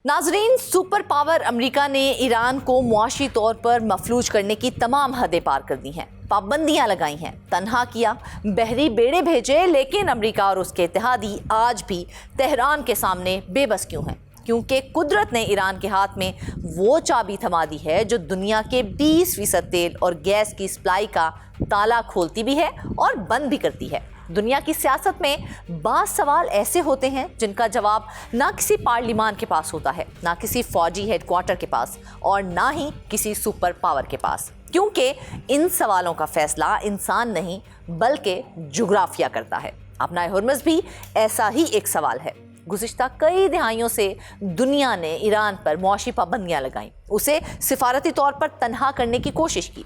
नाजरीन, super power America ने Iran को मुआशी तौर पर मफलूज करने की तमाम हदें पार कर दी हैं, पाबंदियां लगाई हैं, तन्हा किया, बहरी बेड़े भेजे, लेकिन अमेरिका और उसके इत्तेहादी आज भी तेहरान के सामने बेबस क्यों हैं? क्योंकि कुदरत ने ईरान के हाथ में वो चाबी थमा दी है जो दुनिया के 20% तेल और गैस की सप्लाई का ताला खोलती भी है और बंद भी करती है। दुनिया की सियासत में बाज़ सवाल ऐसे होते हैं जिनका जवाब ना किसी पार्लिमान के पास होता है, ना किसी फौजी हेडक्वार्टर के पास और ना ही किसी सुपर पावर के पास, क्योंकि इन सवालों का फैसला इंसान नहीं बल्कि जुग्राफिया करता है। अपना हुर्मुज़ भी ऐसा ही एक सवाल है। गुज़िश्ता कई दिहाइयों से दुनिया ने ईरान पर मुआशी पाबंदियां लगाईं, उसे सिफारती तौर पर तन्हा करने की कोशिश की,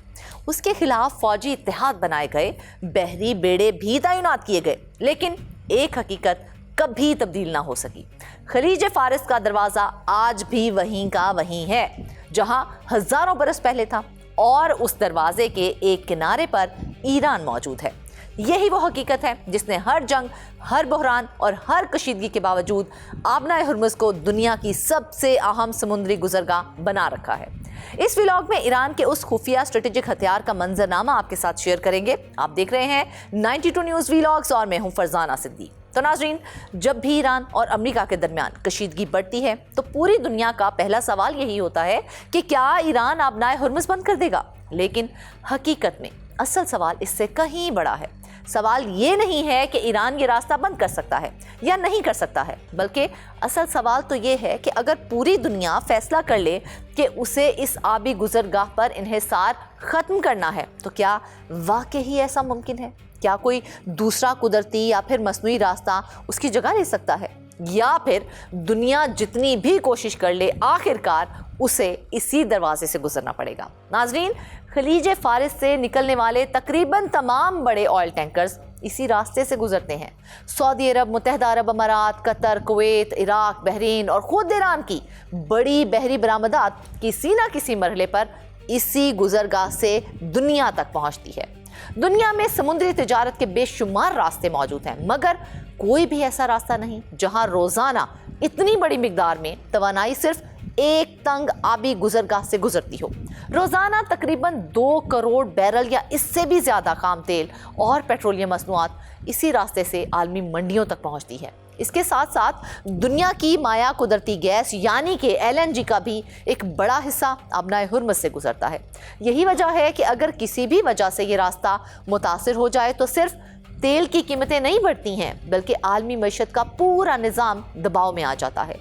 उसके खिलाफ फौजी इत्तेहाद बनाए गए, बहरी बेड़े भी तैनात किए गए, लेकिन एक हकीकत कभी तब्दील ना हो सकी। खलीज फारिस का दरवाज़ा आज भी वहीं का वहीं है जहां हज़ारों बरस पहले था, और उस दरवाजे के एक किनारे पर ईरान मौजूद है। यही वो हकीकत है जिसने हर जंग, हर बहरान और हर कशीदगी के बावजूद आबनाए हुर्मुज़ को दुनिया की सबसे अहम समुद्री गुजरगाह बना रखा है। इस व्लॉग में ईरान के उस खुफिया स्ट्रेटेजिक हथियार का मंजरनामा आपके साथ शेयर करेंगे। आप देख रहे हैं 92 न्यूज़ व्लॉग्स और मैं हूं फरजाना सिद्दीकी। तो नाजरीन, जब भी ईरान और अमेरिका के दरमियान कशीदगी बढ़ती है तो पूरी दुनिया का पहला सवाल यही होता है कि क्या ईरान आबनाए हुर्मुज़ बंद कर देगा? लेकिन हकीकत में असल सवाल इससे कहीं बड़ा है। सवाल ये नहीं है कि ईरान ये रास्ता बंद कर सकता है या नहीं कर सकता है, बल्कि असल सवाल तो ये है कि अगर पूरी दुनिया फैसला कर ले कि उसे इस आबी गुजरगाह पर इन्हिसार ख़त्म करना है, तो क्या वाकई ही ऐसा मुमकिन है? क्या कोई दूसरा कुदरती या फिर मसनूई रास्ता उसकी जगह ले सकता है, या फिर दुनिया जितनी भी कोशिश कर ले आखिरकार उसे इसी दरवाजे से गुजरना पड़ेगा? नाजरीन, खलीज फारिस से निकलने वाले तकरीबन तमाम बड़े ऑयल टैंकर्स इसी रास्ते से गुजरते हैं। सऊदी अरब, मुत्तहिदा अरब अमारात, कतर, कुवैत, इराक, बहरीन और खुद ईरान की बड़ी बहरी बरामदात किसी न किसी मरहले पर इसी गुजरगाह से दुनिया तक पहुंचती है। दुनिया में समुद्री तिजारत के बेशुमार रास्ते मौजूद हैं, मगर कोई भी ऐसा रास्ता नहीं जहां रोजाना इतनी बड़ी मिकदार में तवानाई सिर्फ एक तंग आबी गुजरगाह से गुजरती हो। रोजाना तकरीबन 2 करोड़ बैरल या इससे भी ज्यादा खाम तेल और पेट्रोलियम मसनूआत इसी रास्ते से आलमी मंडियों तक पहुंचती है। इसके साथ साथ दुनिया की माया कुदरती गैस यानी कि LNG का भी एक बड़ा हिस्सा आबनाए हुर्मुज़ से गुजरता है। यही वजह है कि अगर किसी भी वजह से ये रास्ता मुतासिर हो जाए तो सिर्फ तेल की कीमतें नहीं बढ़ती हैं, बल्कि आलमी मईशत का पूरा निज़ाम दबाव में आ जाता है।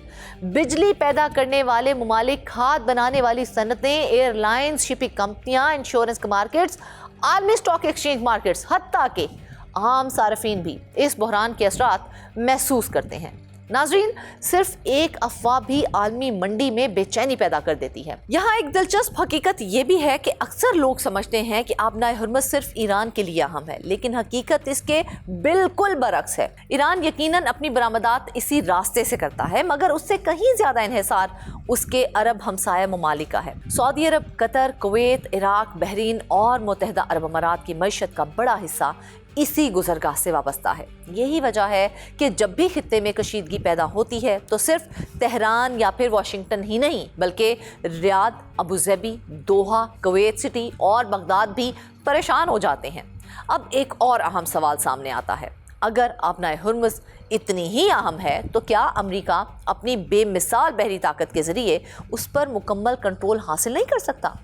बिजली पैदा करने वाले ममालिक, खाद बनाने वाली सनतें, एयरलाइंस, शिपिंग कंपनियां, इंश्योरेंस मार्केट्स, आलमी स्टॉक एक्सचेंज मार्केट्स, हत्ता के आम सार्फिन भी इस बहरान के असरात महसूस करते हैं। नाजरीन, सिर्फ एक अफवाह भी आलमी मंडी में बेचैनी पैदा कर देती है। यहाँ एक दिलचस्प हकीकत ये भी है कि अक्सर लोग समझते हैं कि आबनाए हुर्मुज़ सिर्फ ईरान के लिए अहम है, लेकिन हकीकत इसके बिल्कुल बरक्स है। ईरान यकीनन अपनी बरामदात इसी रास्ते से करता है, मगर उससे कहीं ज्यादा इन्हिसार उसके अरब हमसाया ममालिक का है। सऊदी अरब, कतर, कुवैत, इराक, बहरीन और मुत्तहिदा अरब अमारात की मईशत का बड़ा हिस्सा इसी गुजरगाह से वाबस्ता है। यही वजह है कि जब भी खित्ते में कशीदगी पैदा होती है तो सिर्फ तेहरान या फिर वाशिंगटन ही नहीं, बल्कि रियाद, अबू धाबी, दोहा, कुवैत सिटी और बगदाद भी परेशान हो जाते हैं। अब एक और अहम सवाल सामने आता है, अगर आबनाए हुर्मुज़ इतनी ही अहम है तो क्या अमेरिका अपनी बेमिसाल बहरी ताकत के जरिए उस पर मुकम्मल कंट्रोल हासिल नहीं कर सकता?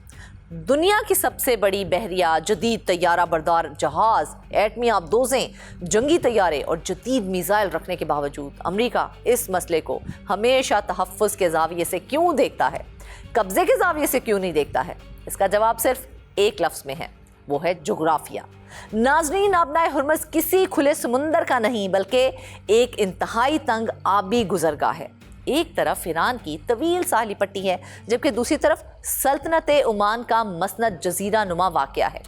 दुनिया की सबसे बड़ी बहरिया, जदीद तैयारा बरदार जहाज, एटमी आबदोजें, जंगी तैयारे और जदीद मिसाइल रखने के बावजूद अमेरिका इस मसले को हमेशा तहफ़्फ़ुज़ के ज़ाविये से क्यों देखता है, कब्ज़े के ज़ाविये से क्यों नहीं देखता है? इसका जवाब सिर्फ एक लफ्ज़ में है, वो है जुग्राफिया। नाज़रीन, आबनाए हुर्मुज़ किसी खुले समुंदर का नहीं बल्कि एक इंतहाई तंग आबी गुजरगाह है। एक तरफ ईरान की तवील साहली पट्टी है, जबकि दूसरी तरफ सल्तनत ओमान का मसनद जजीरा नुमा वाक़या है।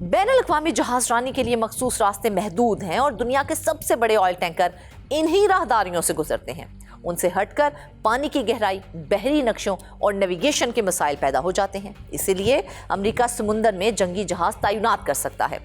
बैनुल-अक़वामी जहाज़रानी के लिए मखसूस रास्ते महदूद हैं और दुनिया के सबसे बड़े ऑयल टैंकर इन्हीं राहदारियों से गुजरते हैं। उनसे हटकर पानी की गहराई, बहरी नक्शों और नेविगेशन के मसाइल पैदा हो जाते हैं। इसीलिए अमेरिका समुंदर में जंगी जहाज तैनात कर सकता है,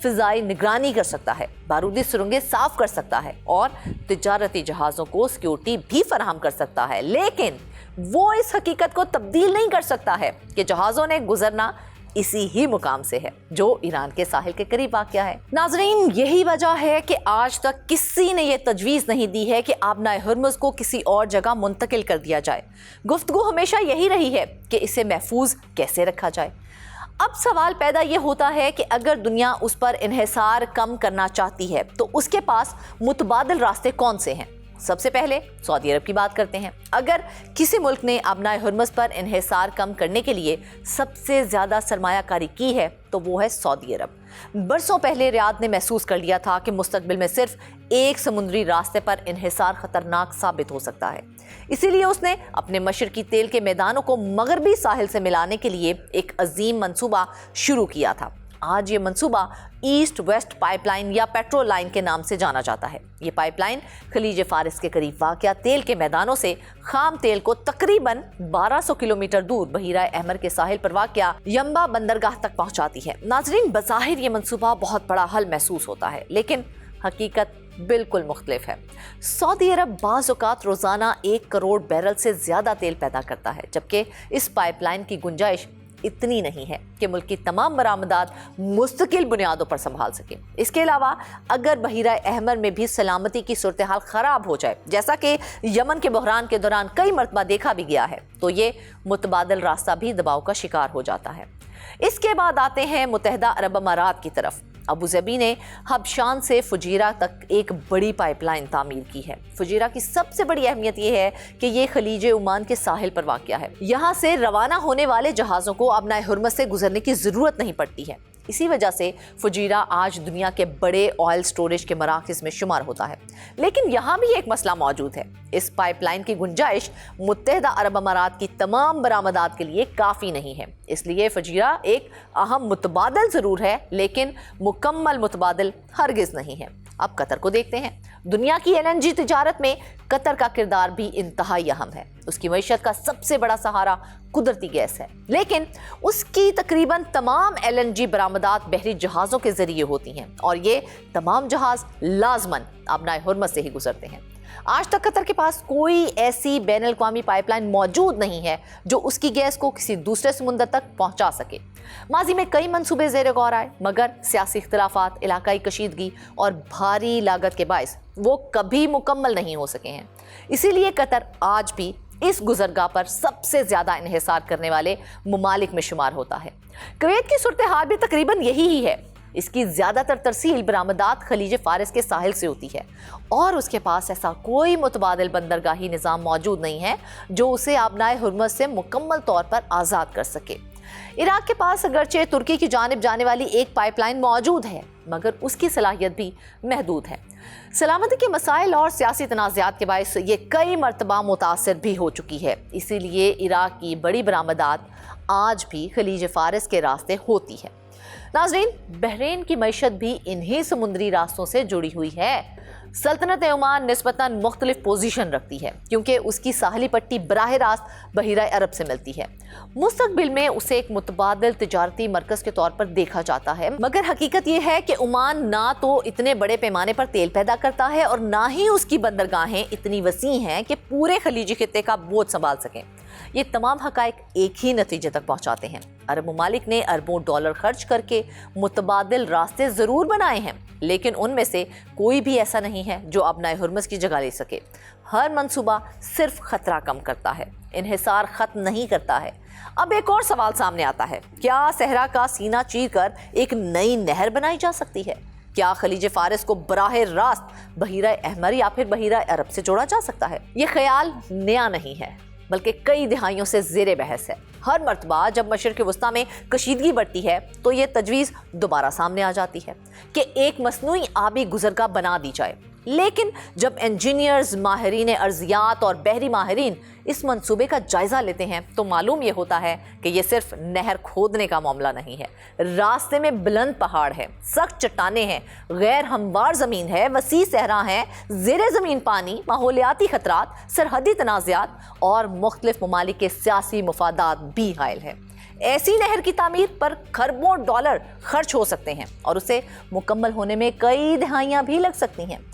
फिजाई निगरानी कर सकता है, बारूदी सुरंगें साफ कर सकता है और तिजारती जहाज़ों को सिक्योरिटी भी फराहम कर सकता है, लेकिन वो इस हकीकत को तब्दील नहीं कर सकता है कि जहाज़ों ने गुजरना इसी ही मुकाम से है जो ईरान के साहिल के करीब वाक़या है। नाज़रीन, यही वजह है कि आज तक किसी ने ये तजवीज़ नहीं दी है कि आबनाए हुर्मुज़ को किसी और जगह मुंतकिल कर दिया जाए। गुफ्तगू हमेशा यही रही है कि इसे महफूज कैसे रखा जाए। अब सवाल पैदा ये होता है कि अगर दुनिया उस पर इन्हिसार कम करना चाहती है तो उसके पास मुतबादिल रास्ते कौन से हैं। सबसे पहले सऊदी अरब की बात करते हैं। अगर किसी मुल्क ने आबनाए हुर्मुज़ पर इन्हिसार कम करने के लिए सबसे ज़्यादा सरमायाकारी की है तो वो है सऊदी अरब। बरसों पहले रियाद ने महसूस कर लिया था कि मुस्तकबिल में सिर्फ एक समुद्री रास्ते पर इन्हिसार खतरनाक साबित हो सकता है। इसीलिए उसने अपने मशरकी तेल के मैदानों को मगरबी साहिल से मिलाने के लिए एक अजीम मंसूबा शुरू किया था। आज ये मंसूबा ईस्ट वेस्ट पाइपलाइन या पेट्रोल लाइन के नाम से जाना जाता है। ये पाइपलाइन खलीज फारिस के करीब वाक़या तेल के मैदानों से खाम तेल को तकरीबन 1200 किलोमीटर दूर बहीरा अहमर के साहिल पर वाक़या यंबा बंदरगाह तक पहुंचाती है। नाज़रीन, बज़ाहिर ये मंसूबा बहुत बड़ा हल महसूस होता है, लेकिन हकीकत बिल्कुल मुख्तलिफ है। सऊदी अरब बाज़ औक़ात रोज़ाना 1 करोड़ बैरल से ज़्यादा तेल पैदा करता है, जबकि इस पाइपलाइन की गुंजाइश इतनी नहीं है कि मुल्क की तमाम बरामदात मुस्तकिल बुनियादों पर संभाल सके। इसके अलावा अगर बहीरा अहमर में भी सलामती की सूरत हाल ख़राब हो जाए, जैसा कि यमन के बहरान के दौरान कई मरतबा देखा भी गया है, तो ये मुतबादिल रास्ता भी दबाव का शिकार हो जाता है। इसके बाद आते हैं मुत्तहिदा अरब अमारात की तरफ। अबू ज़बी ने हबशान से फुजीरा तक एक बड़ी पाइपलाइन तामीर की है। फुजीरा की सबसे बड़ी अहमियत यह है कि ये खलीज ओमान के साहिल पर वाक़या है। यहाँ से रवाना होने वाले जहाज़ों को आबनाए हुर्मुज़ से गुजरने की ज़रूरत नहीं पड़ती है। इसी वजह से फुजीरा आज दुनिया के बड़े ऑयल स्टोरेज के मराकज़ में शुमार होता है। लेकिन यहाँ भी एक मसला मौजूद है। इस पाइपलाइन की गुंजाइश मुत्तहिदा अरब अमारात की तमाम बरामदात के लिए काफ़ी नहीं है। इसलिए फुजीरा एक अहम मुतबादिल ज़रूर है, लेकिन मुकम्मल मुतबादिल हरगिज़ नहीं है। अब कतर को देखते हैं। दुनिया की LNG तिजारत में कतर का किरदार भी इंतहाई अहम है। उसकी मईशत का सबसे बड़ा सहारा कुदरती गैस है, लेकिन उसकी तकरीबन तमाम LNG बरामदात बहरी जहाज़ों के जरिए होती हैं और ये तमाम जहाज़ लाजमन आबनाए हुर्मुज़ से ही गुजरते हैं। आज तक कतर के पास कोई ऐसी बैनुल अक़वामी पाइपलाइन मौजूद नहीं है जो उसकी गैस को किसी दूसरे समुंदर तक पहुंचा सके। माजी में कई मंसूबे ज़ेर गौर आए, मगर सियासी इख्तिलाफात, इलाकाई कशीदगी और भारी लागत के बायस वो कभी मुकम्मल नहीं हो सके हैं। इसीलिए कतर आज भी इस गुजरगाह पर सबसे ज़्यादा इन्हिसार करने वाले ममालिक में शुमार होता है। कुवैत की सूरत हाल भी तकरीबन यही ही है। इसकी ज़्यादातर तरसील बरामदात खलीज फारिस के साहिल से होती है और उसके पास ऐसा कोई मुतबादिल बंदरगाही निज़ाम मौजूद नहीं है जो उसे आबनाए हुर्मुज़ से मुकम्मल तौर पर आज़ाद कर सके। इराक के पास अगरचे तुर्की की जानिब जाने वाली एक पाइपलाइन मौजूद है, मगर उसकी सलाहियत भी महदूद है। सलामती के मसाइल और सियासी तनाज़ात के बायस ये कई मरतबा मुतासिर भी हो चुकी है। इसीलिए इराक की बड़ी बरामदात आज भी खलीज फारिस के रास्ते होती है। नाज़रीन, बहरीन की मईशत भी इन्हीं समुद्री रास्तों से जुड़ी हुई है। सल्तनत ओमान निस्बतन मुख्तलिफ पोजीशन रखती है क्योंकि उसकी साहली पट्टी बराह रास्त बहीरा अरब से मिलती है। मुस्तकबिल में उसे एक मुतबादिल तिजारती मरकज़ के तौर पर देखा जाता है, मगर हकीकत यह है कि ओमान ना तो इतने बड़े पैमाने पर तेल पैदा करता है और ना ही उसकी बंदरगाहें इतनी वसी हैं कि पूरे खलीजी खित्ते का बोझ संभाल सकें। ये तमाम हकाइक एक ही नतीजे तक पहुंचाते हैं। अरब ममालिक ने अरबों डॉलर खर्च करके मुतबादिल रास्ते ज़रूर बनाए हैं, लेकिन उनमें से कोई भी ऐसा नहीं है जो आबनाए हुर्मुज़ की जगह ले सके। हर मंसूबा सिर्फ खतरा कम करता है, इन्हिसार ख़त्म नहीं करता है। अब एक और सवाल सामने आता है, क्या सहरा का सीना चीर कर एक नई नहर बनाई जा सकती है? क्या खलीज फारिस को बराह रास्त बहीरा अहमर या फिर बहीरा अरब से जोड़ा जा सकता है? ये ख्याल नया नहीं है, बल्कि कई दिहाइयों से ज़ेरे बहस है। हर मर्तबा जब मशरिक़ वस्ता में कशीदगी बढ़ती है तो ये तजवीज़ दोबारा सामने आ जाती है कि एक मसनूई आबी गुज़रगाह बना दी जाए। लेकिन जब इंजीनियर्स, माहिरीन अर्जियात और बहरी माहिरीन इस मंसूबे का जायज़ा लेते हैं तो मालूम ये होता है कि ये सिर्फ नहर खोदने का मामला नहीं है। रास्ते में बुलंद पहाड़ है, सख्त चट्टानें हैं, गैर हमवार ज़मीन है, वसी सहरा है, ज़ेरे ज़मीन पानी, माहौलियाती खतरात, सरहदी तनाज़ात और मुख्तलिफ ममालिक के सियासी मफादात भी हायल है। ऐसी नहर की तामीर पर खरबों डॉलर खर्च हो सकते हैं और उसे मुकम्मल होने में कई दहाइयाँ भी लग सकती हैं।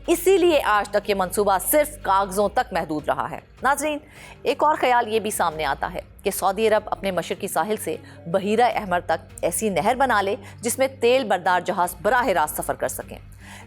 इसीलिए आज तक ये मंसूबा सिर्फ कागजों तक महदूद रहा है। नाजरीन, एक और ख्याल ये भी सामने आता है कि सऊदी अरब अपने मशरकी साहिल से बहीरा अहमर तक ऐसी नहर बना ले जिसमें तेल बरदार जहाज बराह रास्त सफ़र कर सकें।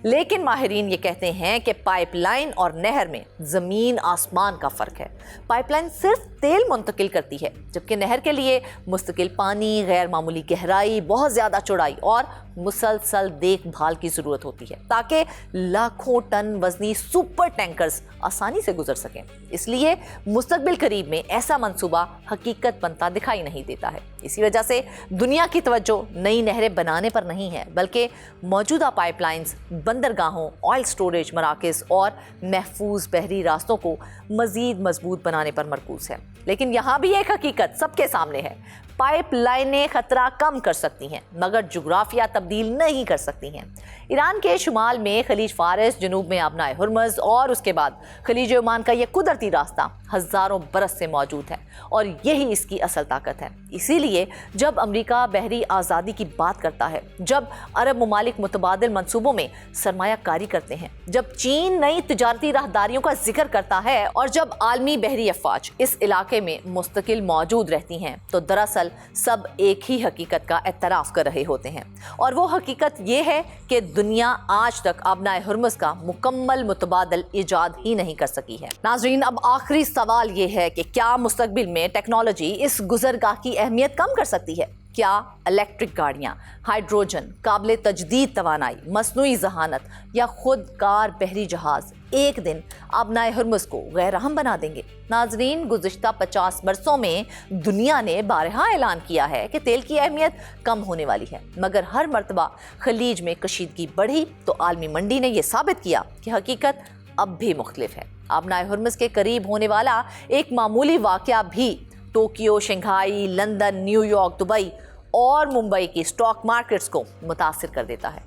लेकिन माहिरीन ये कहते हैं कि पाइपलाइन और नहर में ज़मीन आसमान का फ़र्क है। पाइपलाइन सिर्फ तेल मुंतकिल करती है, जबकि नहर के लिए मुस्तकिल पानी, गैर मामूली गहराई, बहुत ज़्यादा चौड़ाई और मुसलसल देखभाल की ज़रूरत होती है ताकि लाखों टन वज़नी सुपर टैंकर्स आसानी से गुजर सकें। इसलिए मुस्तकबिल करीब में ऐसा मंसूबा हकीकत बनता दिखाई नहीं देता है। इसी वजह से दुनिया की तवज्जो नई नहरें बनाने पर नहीं है, बल्कि मौजूदा पाइपलाइंस, बंदरगाहों, ऑयल स्टोरेज मराकज़ और महफूज बहरी रास्तों को मज़ीद मजबूत बनाने पर मरकूज़ है। लेकिन यहाँ भी एक हकीकत सबके सामने है, पाइपलाइनें खतरा कम कर सकती हैं मगर जुग्राफिया तब्दील नहीं कर सकती हैं। ईरान के शुमाल में खलीज फारिस, जनूब में आबनाए हुर्मुज़ और उसके बाद खलीज ओमान का ये कुदरती रास्ता हज़ारों बरस से मौजूद है और यही इसकी असल ताकत है। इसीलिए जब अमेरिका बहरी आज़ादी की बात करता है, जब अरब ममालिक मुतबादिल मंसूबों में सरमायाकारी करते हैं, जब चीन नई तिजारती राहदारियों का जिक्र करता है और जब आलमी बहरी अफवाज इस इलाके में मुस्तकिल मौजूद रहती हैं, तो दरअसल सब एक ही हकीकत का एतराफ़ कर रहे होते हैं और वो हकीकत ये है कि दुनिया आज तक आबनाए हुर्मुज़ का मुकम्मल मुतबादल ईजाद ही नहीं कर सकी है। नाज़रीन, अब आखिरी सवाल ये है कि क्या मुस्तकबिल में टेक्नोलॉजी इस गुज़रगाह की अहमियत कम कर सकती है? क्या इलेक्ट्रिक गाड़ियाँ, हाइड्रोजन, काबिल तजदीद तवानाई, मसनूई जहानत या खुदकार बहरी जहाज़ एक दिन आबनाए हुर्मुज़ को गैर अहम बना देंगे? नाजरीन, गुज़िश्ता 50 बरसों में दुनिया ने बारहा ऐलान किया है कि तेल की अहमियत कम होने वाली है, मगर हर मरतबा खलीज में कशीदगी बढ़ी तो आलमी मंडी ने यह साबित किया कि हकीकत अब भी मुख्तलिफ है। आबनाए हुर्मुज़ के करीब होने वाला एक मामूली वाक़या भी Tokyo, Shanghai, London, New York, Dubai और मुंबई की स्टॉक मार्केट्स को मुतासिर कर देता है।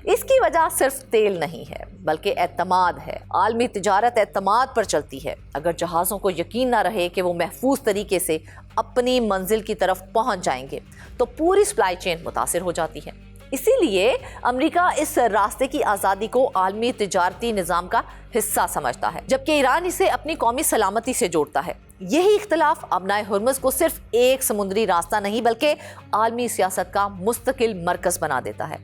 इसकी वजह सिर्फ तेल नहीं है बल्कि एतमाद है। आलमी तिजारत एतमाद पर चलती है। अगर जहाज़ों को यकीन ना रहे कि वो महफूज तरीके से अपनी मंजिल की तरफ पहुंच जाएंगे तो पूरी सप्लाई चेन मुतासिर हो जाती है। इसीलिए अमेरिका इस रास्ते की आज़ादी को आलमी तिजारती निज़ाम का हिस्सा समझता है, जबकि ईरान इसे अपनी कौमी सलामती से जोड़ता है। यही इख्तलाफ आबनाए हुर्मुज़ को सिर्फ एक समुद्री रास्ता नहीं बल्कि आलमी सियासत का मुस्तकिल मरकज़ बना देता है।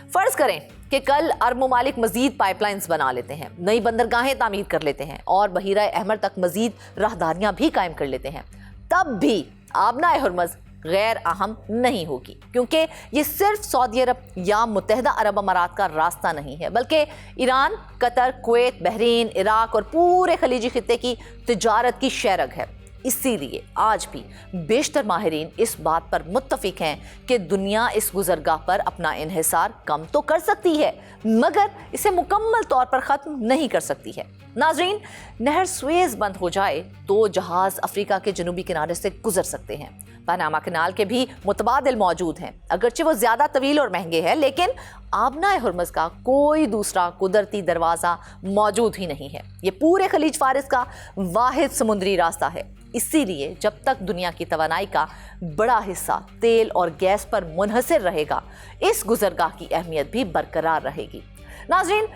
फ़र्ज़ करें कि कल अरब ममालिक मज़ीद पाइपलाइंस बना लेते हैं, नई बंदरगाहें तामीर कर लेते हैं और बहीरा अहमर तक मज़ीद राहदारियाँ भी कायम कर लेते हैं, तब भी आबनाए हुर्मुज़ गैर अहम नहीं होगी, क्योंकि ये सिर्फ सऊदी अरब या मुत्तहिदा अरब अमारात का रास्ता नहीं है बल्कि Iran, Qatar, Kuwait, Bahrain, Iraq और पूरे खलीजी खित्ते की तिजारत की शहरग है। इसीलिए आज भी बेशतर माहिरीन इस बात पर मुत्तफिक हैं कि दुनिया इस गुज़रगाह पर अपना इन्हिसार कम तो कर सकती है मगर इसे मुकम्मल तौर पर ख़त्म नहीं कर सकती है। नाजरीन, नहर सुएज़ बंद हो जाए तो जहाज़ अफ्रीका के जनूबी किनारे से गुजर सकते हैं। पनामा कनाल के भी मुतबादिल मौजूद हैं, अगरचे वो ज़्यादा तवील और महंगे हैं, लेकिन आबनाए हुर्मुज़ का कोई दूसरा कुदरती दरवाज़ा मौजूद ही नहीं है। ये पूरे खलीज फारिस का वाहिद समुद्री रास्ता है। इसीलिए जब तक दुनिया की तवानाई का बड़ा हिस्सा तेल और गैस पर मुनहसर रहेगा, इस गुज़रगाह की अहमियत भी बरकरार रहेगी। नाज़रीन,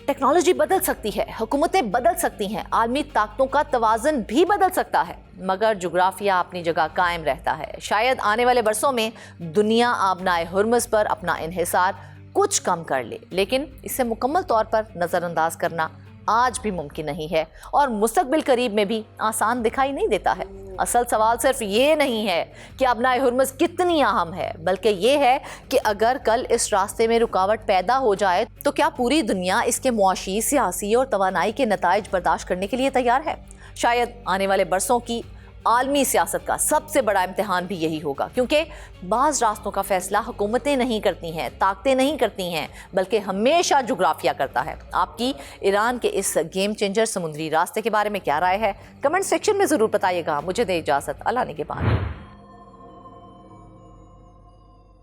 टेक्नोलॉजी बदल सकती है, हुकूमतें बदल सकती हैं, आलमी ताकतों का तवाज़ुन भी बदल सकता है, मगर जुग्राफिया अपनी जगह कायम रहता है। शायद आने वाले बरसों में दुनिया आबनाए हुर्मुज़ पर अपना इन्हिसार कुछ कम कर ले, लेकिन इसे मुकम्मल तौर पर नज़रअंदाज करना आज भी मुमकिन नहीं है और मुस्तकबिल करीब में भी आसान दिखाई नहीं देता है। असल सवाल सिर्फ ये नहीं है कि आबनाए हुर्मुज़ कितनी अहम है, बल्कि ये है कि अगर कल इस रास्ते में रुकावट पैदा हो जाए तो क्या पूरी दुनिया इसके मुआशी, सियासी और तवानाई के नताइज बर्दाश्त करने के लिए तैयार है। शायद आने वाले बरसों की आलमी सियासत का सबसे बड़ा इम्तिहान भी यही होगा, क्योंकि बाज़ रास्तों का फैसला हुकूमतें नहीं करती हैं, ताकतें नहीं करती हैं, बल्कि हमेशा जुग्राफिया करता है। आपकी ईरान के इस गेम चेंजर समुद्री रास्ते के बारे में क्या राय है? कमेंट सेक्शन में ज़रूर बताइएगा। मुझे दे इजाज़त, अल्लाह ने के बाद।